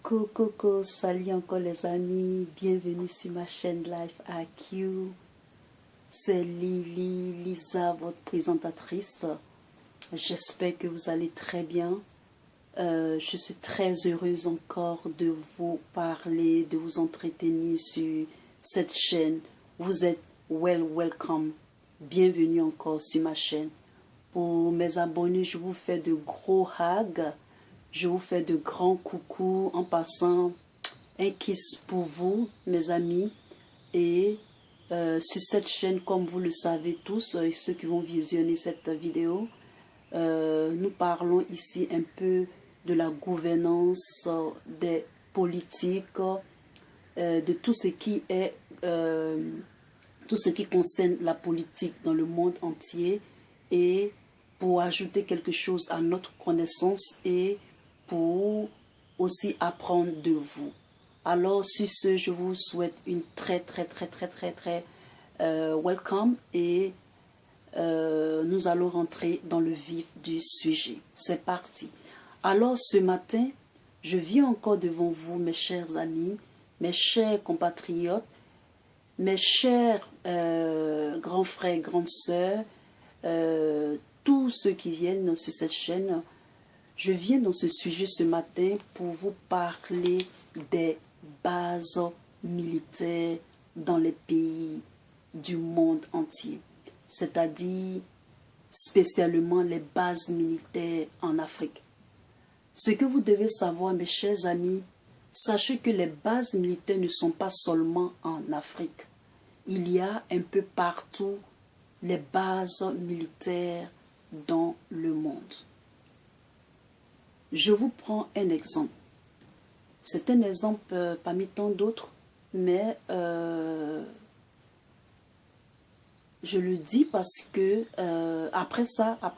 Coucou, salut encore les amis, bienvenue sur ma chaîne Life IQ. C'est Lisa, votre présentatrice. J'espère que vous allez très bien. Je suis très heureuse encore de vous parler, de vous entretenir sur cette chaîne. Vous êtes welcome. Bienvenue encore sur ma chaîne. Pour mes abonnés, je vous fais de gros hugs. Je vous fais de grands coucous en passant un kiss pour vous, mes amis. Et sur cette chaîne, comme vous le savez tous, ceux qui vont visionner cette vidéo, nous parlons ici un peu de la gouvernance, des politiques, de tout ce qui est, tout ce qui concerne la politique dans le monde entier, et pour ajouter quelque chose à notre connaissance et pour aussi apprendre de vous. Alors sur ce, je vous souhaite une très welcome, et nous allons rentrer dans le vif du sujet. C'est parti. Alors ce matin, je viens encore devant vous, mes chers amis, mes chers compatriotes, mes chers grands frères, grandes sœurs, tous ceux qui viennent sur cette chaîne. Je viens dans ce sujet ce matin pour vous parler des bases militaires dans les pays du monde entier, c'est-à-dire spécialement les bases militaires en Afrique. Ce que vous devez savoir, mes chers amis, sachez que les bases militaires ne sont pas seulement en Afrique. Il y a un peu partout les bases militaires dans le monde. Je vous prends un exemple. C'est un exemple parmi tant d'autres, mais je le dis parce que après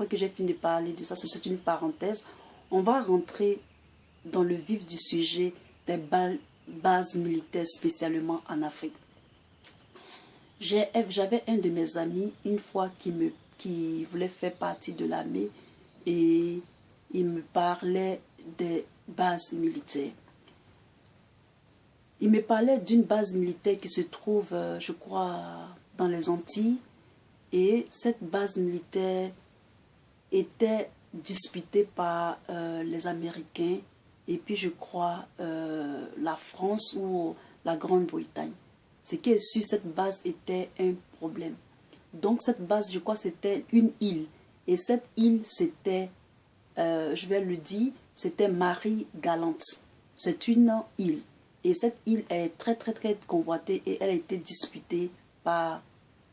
que j'ai fini de parler de ça, c'est une parenthèse, on va rentrer dans le vif du sujet des bases militaires spécialement en Afrique. J'avais un de mes amis une fois qui voulait faire partie de l'armée, et il me parlait des bases militaires. Il me parlait d'une base militaire qui se trouve, je crois, dans les Antilles. Et cette base militaire était disputée par les Américains et puis, je crois, la France ou la Grande-Bretagne. Ce qui est sûr, cette base était un problème. Donc, cette base, je crois, c'était une île. Et cette île, c'était... je vais le dire, c'était Marie-Galante. C'est une île. Et cette île est très convoitée, et elle a été disputée par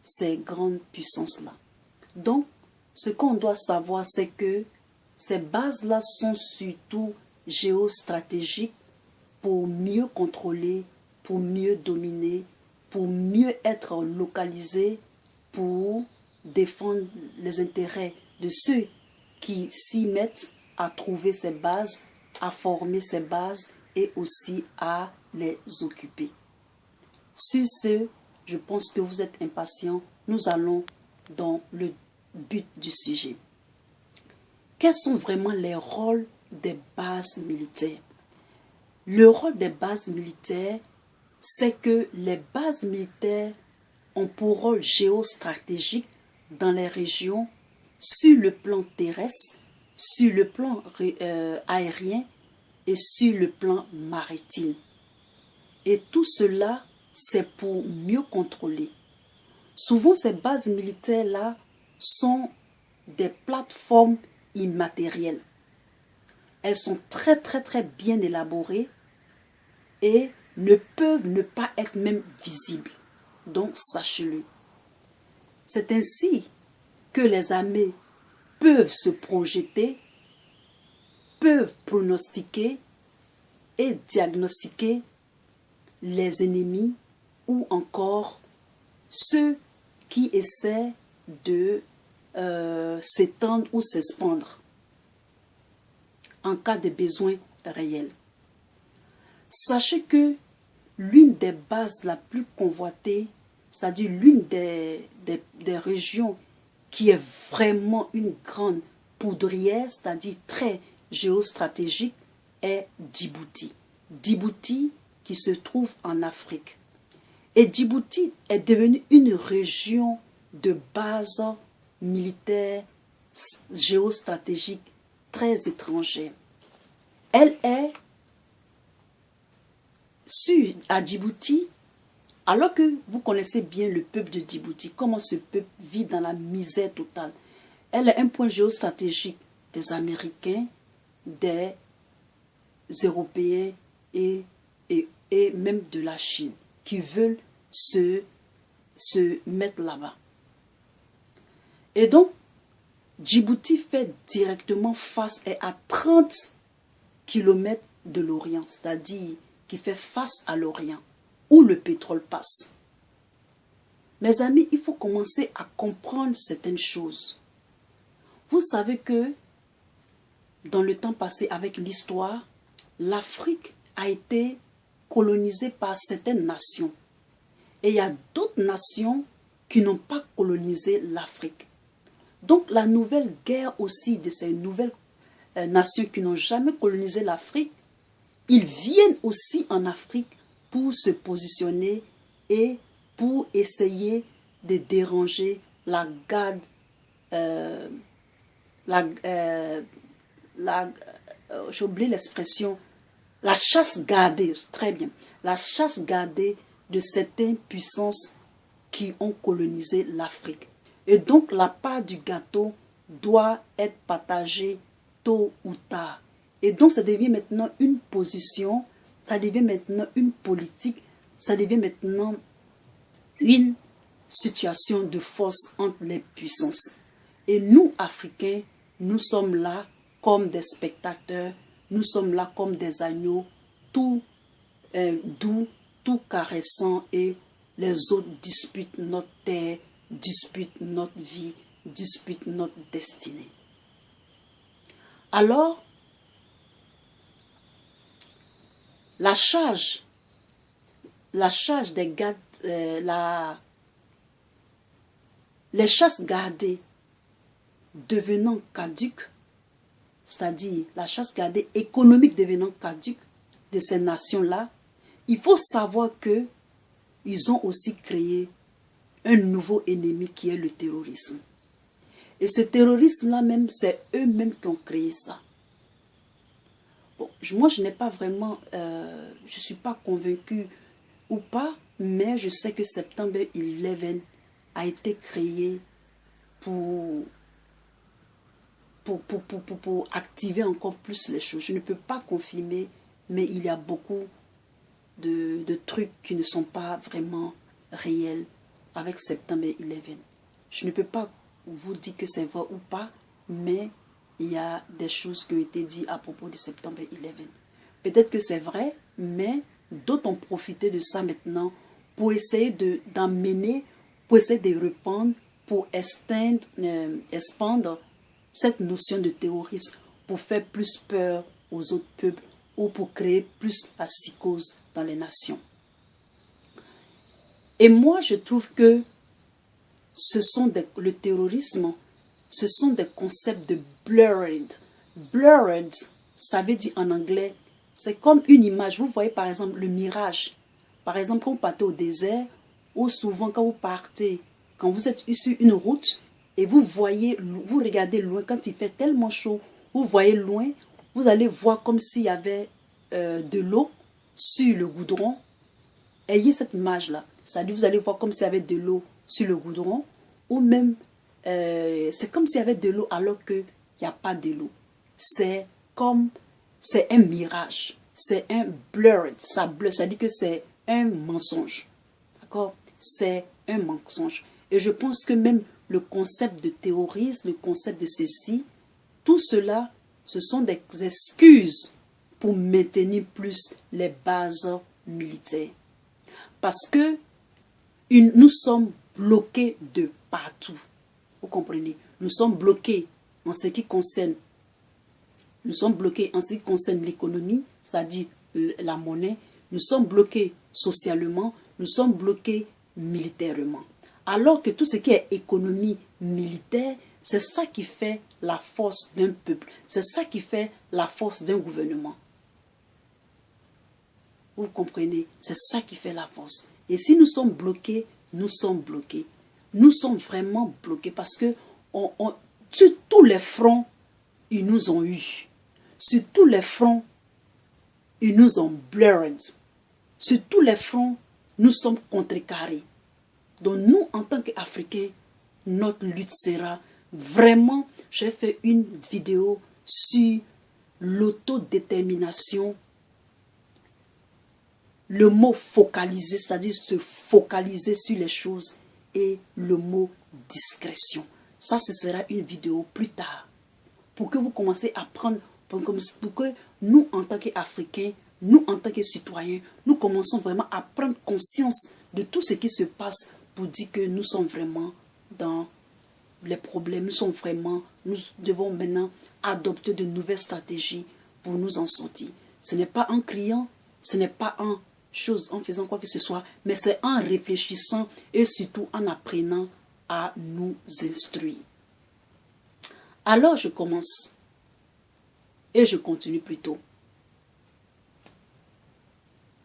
ces grandes puissances-là. Donc, ce qu'on doit savoir, c'est que ces bases-là sont surtout géostratégiques pour mieux contrôler, pour mieux dominer, pour mieux être localisées, pour défendre les intérêts de ceux qui s'y mettent à trouver ces bases, à former ces bases et aussi à les occuper. Sur ce, je pense que vous êtes impatients. Nous allons dans le but du sujet. Quels sont vraiment les rôles des bases militaires? Le rôle des bases militaires, c'est que les bases militaires ont pour rôle géostratégique dans les régions sur le plan terrestre, sur le plan aérien et sur le plan maritime. Et tout cela, c'est pour mieux contrôler. Souvent, ces bases militaires-là sont des plateformes immatérielles. Elles sont très bien élaborées et ne peuvent ne pas être même visibles. Donc, sachez-le. C'est ainsi que les armées peuvent se projeter, peuvent pronostiquer et diagnostiquer les ennemis ou encore ceux qui essaient de s'étendre ou s'expandre en cas de besoin réel. Sachez que l'une des bases la plus convoitée, c'est-à-dire l'une des régions qui est vraiment une grande poudrière, c'est-à-dire très géostratégique, est Djibouti. Djibouti qui se trouve en Afrique. Et Djibouti est devenue une région de base militaire géostratégique très étrangère. Elle est à Djibouti, alors que vous connaissez bien le peuple de Djibouti, comment ce peuple vit dans la misère totale. Elle est un point géostratégique des Américains, des Européens et même de la Chine qui veulent se mettre là-bas. Et donc, Djibouti fait directement face et à 30 km de l'Orient, c'est-à-dire qui fait face à l'Orient, où le pétrole passe. Mes amis, il faut commencer à comprendre certaines choses. Vous savez que dans le temps passé, avec l'histoire, l'Afrique a été colonisée par certaines nations. Et il y a d'autres nations qui n'ont pas colonisé l'Afrique. Donc la nouvelle guerre aussi de ces nouvelles nations qui n'ont jamais colonisé l'Afrique, ils viennent aussi en Afrique pour se positionner et pour essayer de déranger la garde, j'ai oublié l'expression, la chasse gardée, très bien, la chasse gardée de certaines puissances qui ont colonisé l'Afrique. Et donc la part du gâteau doit être partagée tôt ou tard. Et donc ça devient maintenant une position, ça devient maintenant une politique, ça devient maintenant une situation de force entre les puissances. Et nous, Africains, nous sommes là comme des spectateurs, nous sommes là comme des agneaux, tout doux, tout caressant, et les autres disputent notre terre, disputent notre vie, disputent notre destinée. Alors, la charge des gardes, les chasses gardées devenant caduques, c'est-à-dire la chasse gardée économique devenant caduque de ces nations-là, il faut savoir que ils ont aussi créé un nouveau ennemi qui est le terrorisme. Et ce terrorisme-là même, c'est eux-mêmes qui ont créé ça. Bon, moi, je n'ai pas vraiment, je ne suis pas convaincue ou pas, mais je sais que September 11 a été créé pour activer encore plus les choses. Je ne peux pas confirmer, mais il y a beaucoup de trucs qui ne sont pas vraiment réels avec September 11. Je ne peux pas vous dire que c'est vrai ou pas, mais il y a des choses qui ont été dites à propos de September 11. Peut-être que c'est vrai, mais d'autres ont profité de ça maintenant pour essayer d'emmener, pour essayer de répandre, pour expandre cette notion de terrorisme, pour faire plus peur aux autres peuples ou pour créer plus la psychose dans les nations. Et moi, je trouve que le terrorisme, ce sont des concepts de blurred. Blurred, ça veut dire en anglais, c'est comme une image. Vous voyez par exemple le mirage. Par exemple, quand vous partez au désert, ou souvent quand vous partez, quand vous êtes sur une route et vous regardez loin, quand il fait tellement chaud, vous voyez loin, vous allez voir comme s'il y avait de l'eau sur le goudron. Ayez cette image-là. C'est-à-dire, vous allez voir comme s'il y avait de l'eau sur le goudron, ou même, c'est comme s'il y avait de l'eau alors qu'il n'y a pas de l'eau. C'est un mirage. C'est un blurred. Ça dit que c'est un mensonge. D'accord? C'est un mensonge. Et je pense que même le concept de terrorisme, le concept de ceci, tout cela, ce sont des excuses pour maintenir plus les bases militaires. Parce que nous sommes bloqués de partout. Vous comprenez? Nous sommes bloqués en ce qui concerne l'économie, c'est-à-dire la monnaie. Nous sommes bloqués socialement, nous sommes bloqués militairement. Alors que tout ce qui est économie militaire, c'est ça qui fait la force d'un peuple. C'est ça qui fait la force d'un gouvernement. Vous comprenez? C'est ça qui fait la force. Et si nous sommes bloqués, nous sommes bloqués. Nous sommes vraiment bloqués parce que sur tous les fronts, ils nous ont eu. Sur tous les fronts, ils nous ont blurred. Sur tous les fronts, nous sommes contrecarrés. Donc nous, en tant qu'Africains, notre lutte sera vraiment... J'ai fait une vidéo sur l'autodétermination. Le mot focaliser, c'est-à-dire se focaliser sur les choses, et le mot discrétion. Ça, ce sera une vidéo plus tard. Pour que vous commencez à prendre, pour que nous, en tant qu'Africains, nous, en tant que citoyens, nous commençons vraiment à prendre conscience de tout ce qui se passe pour dire que nous sommes vraiment dans les problèmes. Nous devons maintenant adopter de nouvelles stratégies pour nous en sortir. Ce n'est pas en criant, ce n'est pas en faisant quoi que ce soit, mais c'est en réfléchissant et surtout en apprenant à nous instruire. Alors je commence et je continue plutôt.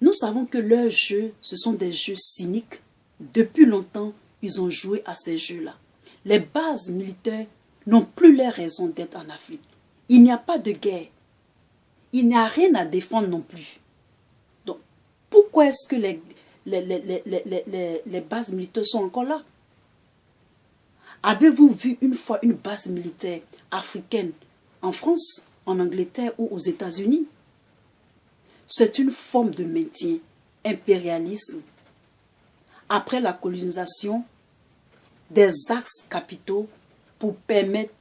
Nous savons que leurs jeux, ce sont des jeux cyniques. Depuis longtemps, ils ont joué à ces jeux-là. Les bases militaires n'ont plus les raisons d'être en Afrique. Il n'y a pas de guerre. Il n'y a rien à défendre non plus. Donc, pourquoi est-ce que les bases militaires sont encore là? Avez-vous vu une fois une base militaire africaine en France, en Angleterre ou aux États-Unis? C'est une forme de maintien, impérialisme. Après la colonisation, des axes capitaux pour permettre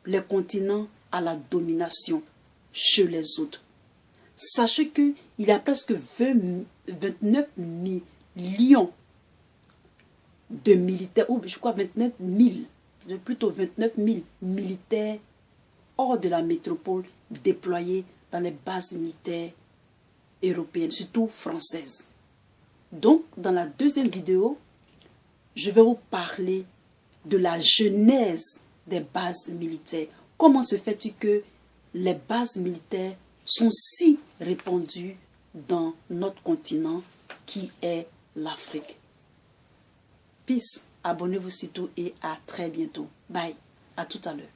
les continents à la domination chez les autres. Sachez qu'il y a presque 29 millions de militaires, ou je crois 29 000, plutôt 29 000 militaires hors de la métropole déployés dans les bases militaires européennes, surtout françaises. Donc, dans la deuxième vidéo, je vais vous parler de la genèse des bases militaires. Comment se fait-il que les bases militaires sont si répandues dans notre continent qui est l'Afrique? Peace, abonnez-vous surtout et à très bientôt. Bye, à tout à l'heure.